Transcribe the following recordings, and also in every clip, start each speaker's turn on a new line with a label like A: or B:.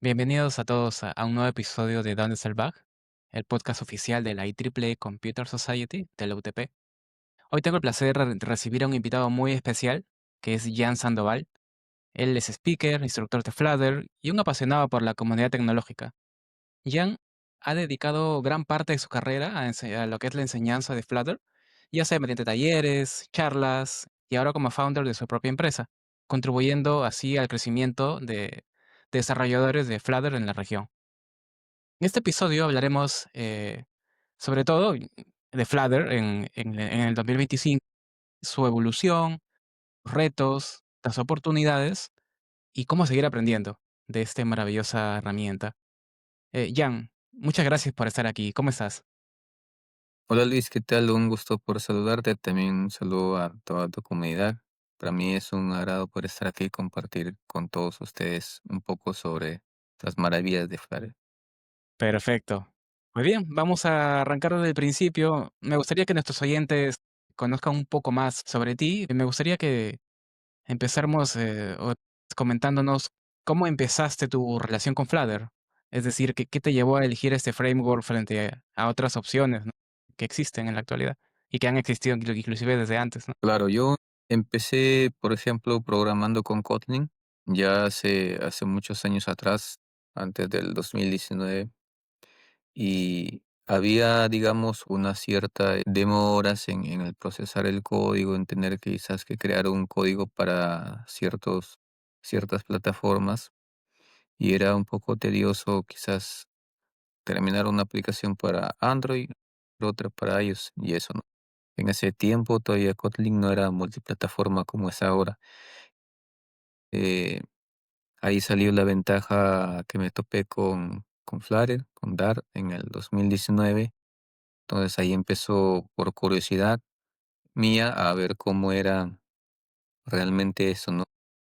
A: Bienvenidos a todos a un nuevo episodio de ¿Dónde está el bug? El podcast oficial de la IEEE Computer Society de la UTP. Hoy tengo el placer de recibir a un invitado muy especial, que es Jan Sandoval. Él es speaker, instructor de Flutter y un apasionado por la comunidad tecnológica. Jan ha dedicado gran parte de su carrera a lo que es la enseñanza de Flutter, ya sea mediante talleres, charlas y ahora como founder de su propia empresa, contribuyendo así al crecimiento de desarrolladores de Flutter en la región. En este episodio hablaremos sobre todo de Flutter en el 2025, su evolución, retos, las oportunidades y cómo seguir aprendiendo de esta maravillosa herramienta. Jan, muchas gracias por estar aquí. ¿Cómo estás?
B: Hola Luis, ¿qué tal? Un gusto por saludarte. También un saludo a toda tu comunidad. Para mí es un agrado poder estar aquí y compartir con todos ustedes un poco sobre las maravillas de Flutter.
A: Perfecto. Muy bien, vamos a arrancar desde el principio. Me gustaría que nuestros oyentes conozcan un poco más sobre ti. Me gustaría que empezáramos comentándonos cómo empezaste tu relación con Flutter. Es decir, ¿qué te llevó a elegir este framework frente a otras opciones, ¿no? Que existen en la actualidad y que han existido inclusive desde antes, ¿no?
B: Claro, yo empecé, por ejemplo, programando con Kotlin ya hace muchos años atrás, antes del 2019, y había, digamos, una cierta demoras en el procesar el código, en tener que quizás que crear un código para ciertas plataformas, y era un poco tedioso quizás terminar una aplicación para Android, otra para iOS y eso, ¿no? En ese tiempo todavía Kotlin no era multiplataforma como es ahora. Eh, Ahí salió la ventaja que me topé con Flutter, con Dart en el 2019. Entonces ahí empezó por curiosidad mía a ver cómo era realmente eso, ¿no?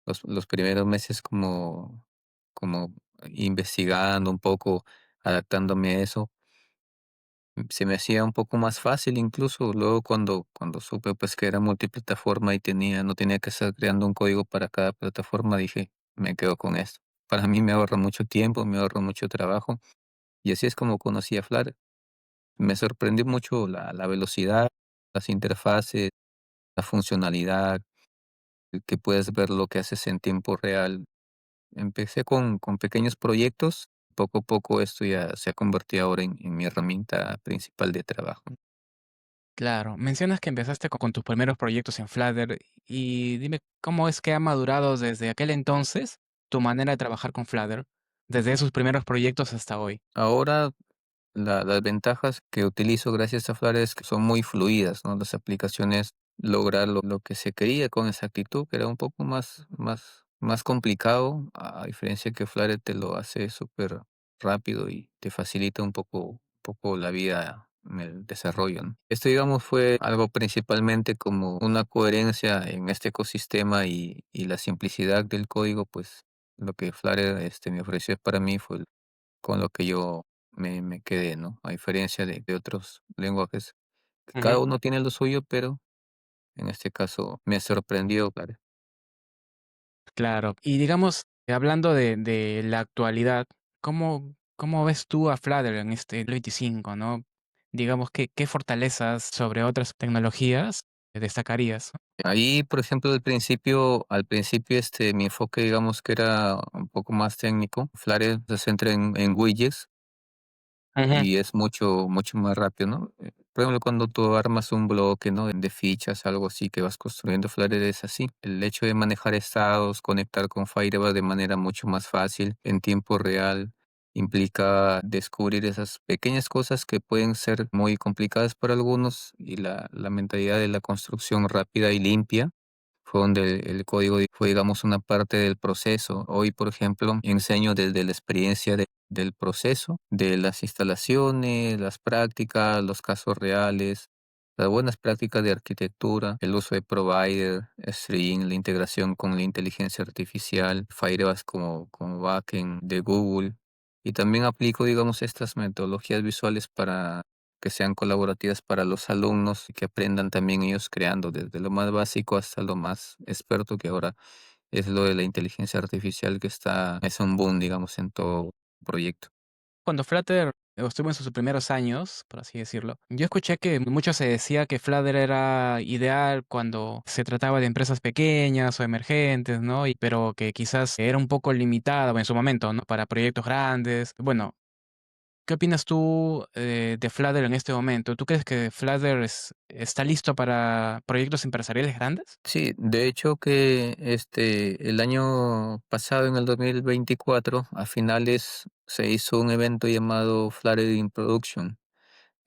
B: Los primeros meses como investigando un poco, adaptándome a eso, se me hacía un poco más fácil incluso luego cuando supe pues que era multiplataforma y no tenía que estar creando un código para cada plataforma, dije, me quedo con esto. Para mí me ahorra mucho tiempo, me ahorra mucho trabajo y así es como conocí a Flutter. Me sorprendió mucho la velocidad, las interfaces, la funcionalidad, que puedes ver lo que haces en tiempo real. Empecé con pequeños proyectos, poco a poco esto ya se ha convertido ahora en mi herramienta principal de trabajo.
A: Claro, mencionas que empezaste con tus primeros proyectos en Flutter y dime cómo es que ha madurado desde aquel entonces tu manera de trabajar con Flutter, desde esos primeros proyectos hasta hoy.
B: Ahora las ventajas que utilizo gracias a Flutter es que son muy fluidas, ¿no? Las aplicaciones lograr lo que se quería con exactitud, que era un poco más complicado, a diferencia que Flutter te lo hace súper rápido y te facilita un poco la vida en el desarrollo, ¿no? Esto, digamos, fue algo principalmente como una coherencia en este ecosistema y la simplicidad del código, pues lo que Flutter me ofreció para mí fue con lo que yo me quedé, ¿no? A diferencia de otros lenguajes, que cada
A: Ujú.
B: uno tiene lo suyo, pero en este caso me sorprendió, claro.
A: Claro, y digamos, hablando de la actualidad, ¿cómo ves tú a Flutter en este 25, ¿no? Digamos, ¿qué fortalezas sobre otras tecnologías destacarías?
B: Ahí, por ejemplo, al principio, mi enfoque, digamos que era un poco más técnico. Flutter se centra en widgets
A: Ujú.
B: y es mucho más rápido, ¿no? Por ejemplo, cuando tú armas un bloque, ¿no? De fichas, algo así que vas construyendo, Flutter es así. El hecho de manejar estados, conectar con Firebase de manera mucho más fácil, en tiempo real, implica descubrir esas pequeñas cosas que pueden ser muy complicadas para algunos y la mentalidad de la construcción rápida y limpia fue donde el código fue, digamos, una parte del proceso. Hoy, por ejemplo, enseño desde la experiencia del proceso, de las instalaciones, las prácticas, los casos reales, las buenas prácticas de arquitectura, el uso de provider, string, la integración con la inteligencia artificial, Firebase como backend de Google. Y también aplico, digamos, estas metodologías visuales para que sean colaborativas para los alumnos y que aprendan también ellos creando desde lo más básico hasta lo más experto, que ahora es lo de la inteligencia artificial que es un boom, digamos, en todo proyecto.
A: Cuando Flutter estuvo en sus primeros años, por así decirlo, yo escuché que mucho se decía que Flutter era ideal cuando se trataba de empresas pequeñas o emergentes, ¿no? Pero que quizás era un poco limitado en su momento, ¿no? Para proyectos grandes. Bueno, ¿qué opinas tú de Flutter en este momento? ¿Tú crees que Flutter está listo para proyectos empresariales grandes?
B: Sí, de hecho que el año pasado, en el 2024, a finales se hizo un evento llamado Flutter in Production.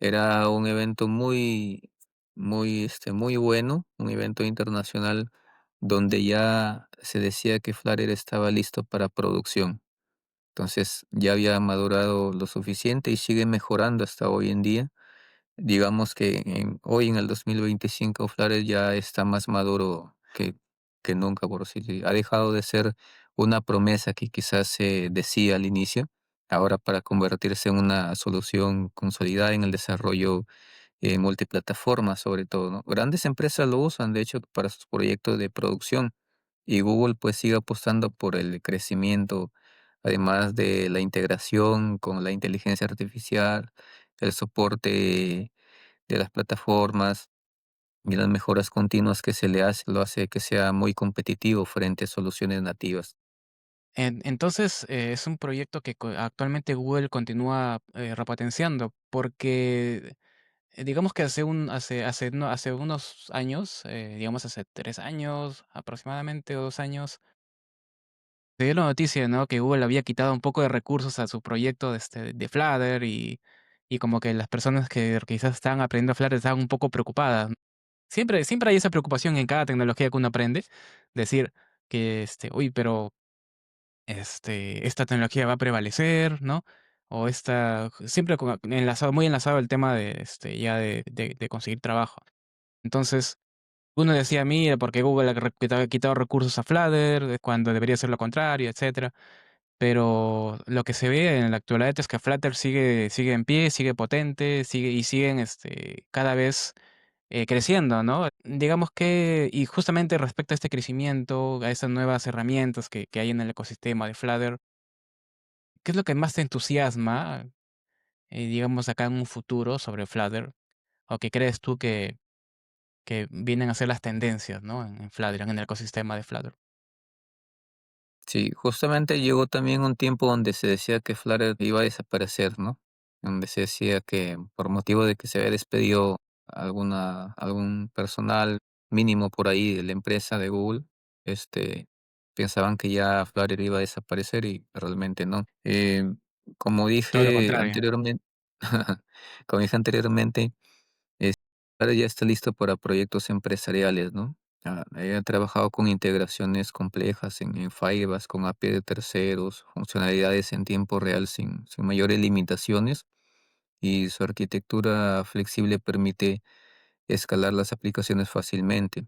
B: Era un evento muy bueno, un evento internacional donde ya se decía que Flutter estaba listo para producción. Entonces ya había madurado lo suficiente y sigue mejorando hasta hoy en día. Digamos que hoy en el 2025 Flutter ya está más maduro que nunca, por así decirlo. Ha dejado de ser una promesa que quizás se decía al inicio, ahora para convertirse en una solución consolidada en el desarrollo multiplataforma sobre todo, ¿no? Grandes empresas lo usan, de hecho, para sus proyectos de producción, y Google pues sigue apostando por el crecimiento, además de la integración con la inteligencia artificial, el soporte de las plataformas y las mejoras continuas que se le hace, lo hace que sea muy competitivo frente a soluciones nativas.
A: Entonces, es un proyecto que actualmente Google continúa repotenciando, porque digamos que hace unos años, digamos hace 3 años aproximadamente o 2 años, se dio la noticia, ¿no? Que Google había quitado un poco de recursos a su proyecto de Flutter y como que las personas que quizás estaban aprendiendo Flutter estaban un poco preocupadas, ¿no? Siempre hay esa preocupación en cada tecnología que uno aprende, decir que, uy, pero esta tecnología va a prevalecer, ¿no? O esta, siempre muy enlazado el tema ya de conseguir trabajo. Entonces, uno decía, mira, porque Google ha quitado recursos a Flutter, cuando debería ser lo contrario, etcétera. Pero lo que se ve en la actualidad es que Flutter sigue en pie, sigue potente, siguen cada vez creciendo, ¿no? Digamos que, y justamente respecto a este crecimiento, a esas nuevas herramientas que hay en el ecosistema de Flutter, ¿qué es lo que más te entusiasma, digamos, acá en un futuro sobre Flutter? ¿O qué crees tú que vienen a ser las tendencias, ¿no? En Flutter, en el ecosistema de Flutter.
B: Sí, justamente llegó también un tiempo donde se decía que Flutter iba a desaparecer, ¿no? Donde se decía que por motivo de que se había despedido algún personal mínimo por ahí de la empresa de Google, este, pensaban que ya Flutter iba a desaparecer y realmente no. Como
A: Todo lo
B: dije
A: contrario.
B: anteriormente, como dije anteriormente, es- ahora ya está listo para proyectos empresariales, ¿no? He trabajado con integraciones complejas en Firebase, con API de terceros, funcionalidades en tiempo real sin mayores limitaciones, y su arquitectura flexible permite escalar las aplicaciones fácilmente.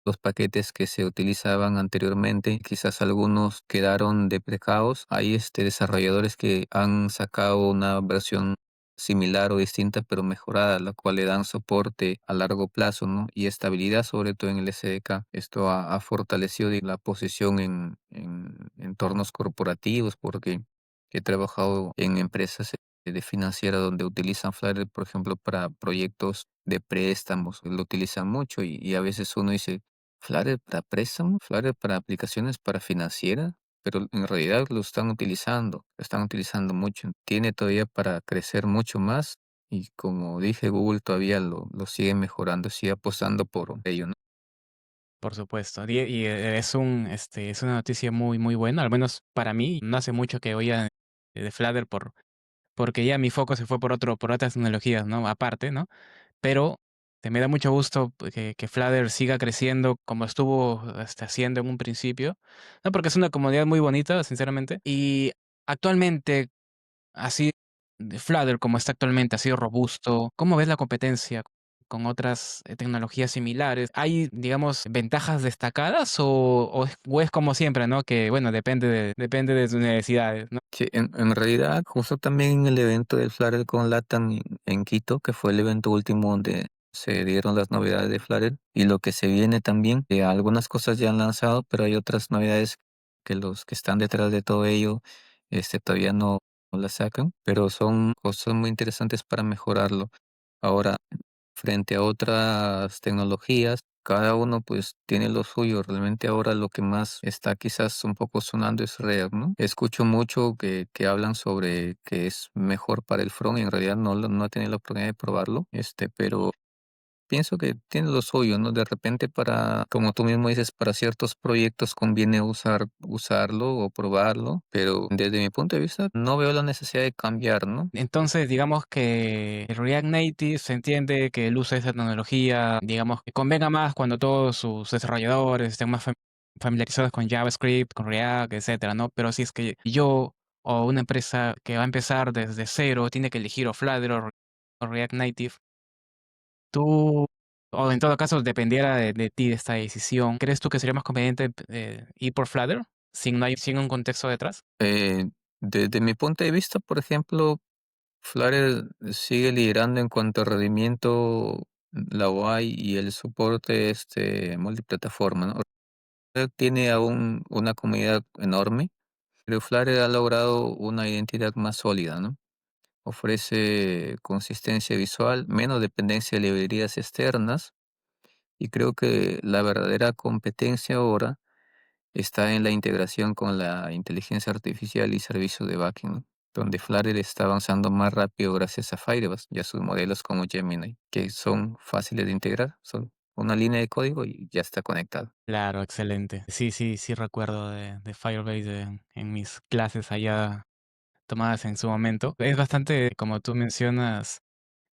B: Los paquetes que se utilizaban anteriormente, quizás algunos quedaron deprecados. Hay desarrolladores que han sacado una versión similar o distinta, pero mejorada, la cual le dan soporte a largo plazo, ¿no? Y estabilidad, sobre todo en el SDK. Esto ha fortalecido la posición en entornos corporativos, porque he trabajado en empresas de financiera donde utilizan Flutter, por ejemplo, para proyectos de préstamos, lo utilizan mucho, y a veces uno dice, Flutter para préstamo, Flutter para aplicaciones para financiera, pero en realidad lo están utilizando mucho. Tiene todavía para crecer mucho más, y como dije, Google todavía lo sigue mejorando, sigue apostando por ello, ¿no?
A: Por supuesto. Es una noticia muy, muy buena, al menos para mí. No hace mucho que oía de Flutter porque ya mi foco se fue por otras tecnologías, ¿no? Aparte, ¿no? Pero me da mucho gusto que Flutter siga creciendo como estuvo haciendo en un principio, ¿no? Porque es una comunidad muy bonita, sinceramente. Y actualmente, así, de Flutter como está actualmente, ha sido robusto. ¿Cómo ves la competencia? con otras tecnologías similares. ¿Hay, digamos, ventajas destacadas o es como siempre, ¿no? Que, bueno, depende de sus necesidades, ¿no?
B: Sí, en realidad, justo también en el evento del Flutter con Latam en Quito, que fue el evento último donde se dieron las novedades de Flutter y lo que se viene también, algunas cosas ya han lanzado, pero hay otras novedades que los que están detrás de todo ello todavía no las sacan, pero son cosas muy interesantes para mejorarlo. Ahora, frente a otras tecnologías, cada uno pues tiene lo suyo. Realmente ahora lo que más está quizás un poco sonando es React, ¿no? Escucho mucho que hablan sobre que es mejor para el front, y en realidad no he tenido la oportunidad de probarlo, pero pienso que tiene lo suyo, ¿no? De repente para, como tú mismo dices, para ciertos proyectos conviene usarlo o probarlo, pero desde mi punto de vista no veo la necesidad de cambiar, ¿no?
A: Entonces, digamos que el React Native se entiende que el uso de esa tecnología, digamos, que convenga más cuando todos sus desarrolladores estén más familiarizados con JavaScript, con React, etcétera, ¿no? Pero si es que yo o una empresa que va a empezar desde cero tiene que elegir o Flutter o React Native, tú, o en todo caso dependiera de ti de esta decisión, ¿crees tú que sería más conveniente ir por Flutter sin un contexto detrás?
B: Eh, Desde mi punto de vista, por ejemplo, Flutter sigue liderando en cuanto a rendimiento, la UI y el soporte multiplataforma, ¿no? Flutter tiene aún una comunidad enorme, pero Flutter ha logrado una identidad más sólida, ¿no? Ofrece consistencia visual, menos dependencia de librerías externas, y creo que la verdadera competencia ahora está en la integración con la inteligencia artificial y servicios de backend, ¿no? Donde Flutter está avanzando más rápido gracias a Firebase y a sus modelos como Gemini, que son fáciles de integrar, son una línea de código y ya está conectado.
A: Claro, excelente. Sí, sí, sí recuerdo de Firebase en mis clases allá tomadas en su momento. Es bastante, como tú mencionas,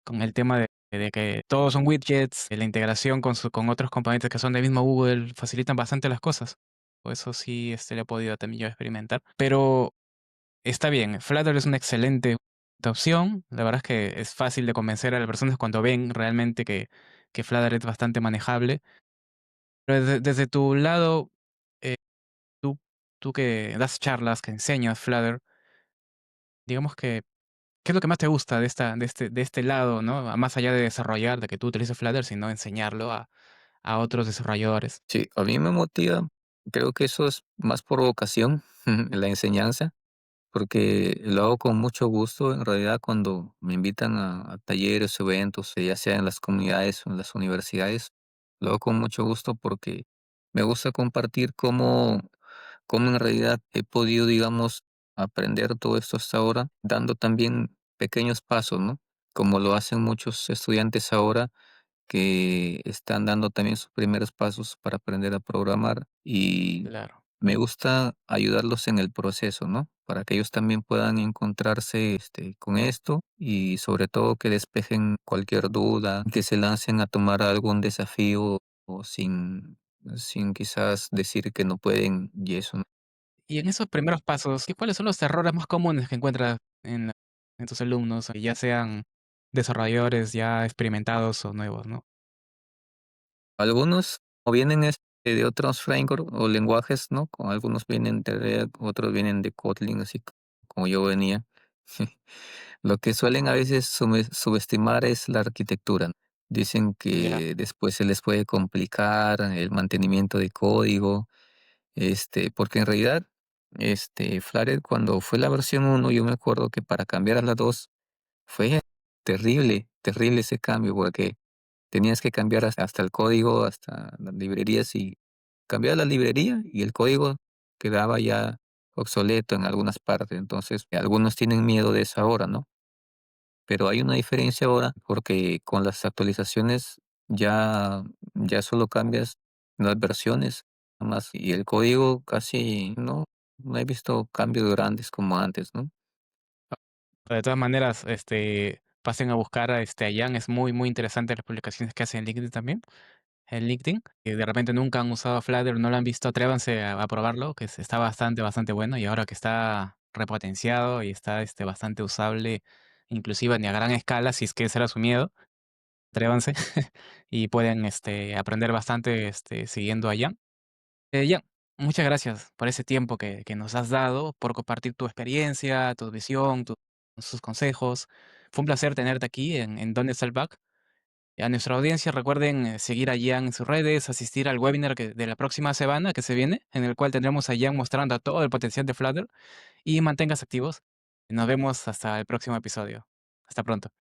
A: con el tema de que todos son widgets, la integración con otros componentes que son del mismo Google facilitan bastante las cosas. O eso sí, lo he podido también yo experimentar. Pero está bien, Flutter es una excelente opción. La verdad es que es fácil de convencer a las personas cuando ven realmente que Flutter es bastante manejable. Pero desde tu lado, eh, tú, tú que das charlas, que enseñas Flutter, digamos que, ¿qué es lo que más te gusta de este lado, ¿no? Más allá de desarrollar, de que tú utilices Flutter, sino enseñarlo a otros desarrolladores.
B: Sí, a mí me motiva, creo que eso es más por vocación, la enseñanza, porque lo hago con mucho gusto. En realidad, cuando me invitan a talleres o eventos, ya sea en las comunidades o en las universidades, lo hago con mucho gusto porque me gusta compartir cómo en realidad he podido, digamos, aprender todo esto hasta ahora, dando también pequeños pasos, ¿no? Como lo hacen muchos estudiantes ahora que están dando también sus primeros pasos para aprender a programar, y
A: Claro.
B: me gusta ayudarlos en el proceso, ¿no? Para que ellos también puedan encontrarse con esto y sobre todo que despejen cualquier duda, que se lancen a tomar algún desafío o sin quizás decir que no pueden y eso, ¿no?
A: Y en esos primeros pasos, ¿cuáles son los errores más comunes que encuentras en tus alumnos, ya sean desarrolladores ya experimentados o nuevos, ¿no?
B: Algunos o vienen de otros frameworks o lenguajes, ¿no? Algunos vienen de React, otros vienen de Kotlin, así como yo venía. Lo que suelen a veces subestimar es la arquitectura, ¿no? Dicen
A: Ya,
B: que después se les puede complicar el mantenimiento de código, porque en realidad, Flutter cuando fue la versión uno, yo me acuerdo que para cambiar a la 2 fue terrible, terrible ese cambio, porque tenías que cambiar hasta el código, hasta las librerías, y cambiaba la librería y el código quedaba ya obsoleto en algunas partes. Entonces, algunos tienen miedo de eso ahora, ¿no? Pero hay una diferencia ahora porque con las actualizaciones ya solo cambias las versiones, nada más, y el código casi no he visto cambios grandes como antes, ¿no?
A: pero de todas maneras, pasen a buscar a Jan, es muy, muy interesante las publicaciones que hace en LinkedIn también, en LinkedIn, que de repente nunca han usado Flutter, no lo han visto, atrévanse a probarlo, que está bastante, bastante bueno, y ahora que está repotenciado y está bastante usable, inclusive ni a gran escala, si es que ese era su miedo, atrévanse y pueden, aprender bastante, siguiendo a Jan. Jan, muchas gracias por ese tiempo que nos has dado, por compartir tu experiencia, tu visión, sus consejos. Fue un placer tenerte aquí en ¿Dónde está el bug? A nuestra audiencia recuerden seguir a Jan en sus redes, asistir al webinar de la próxima semana que se viene, en el cual tendremos a Jan mostrando todo el potencial de Flutter y manténganse activos. Nos vemos hasta el próximo episodio. Hasta pronto.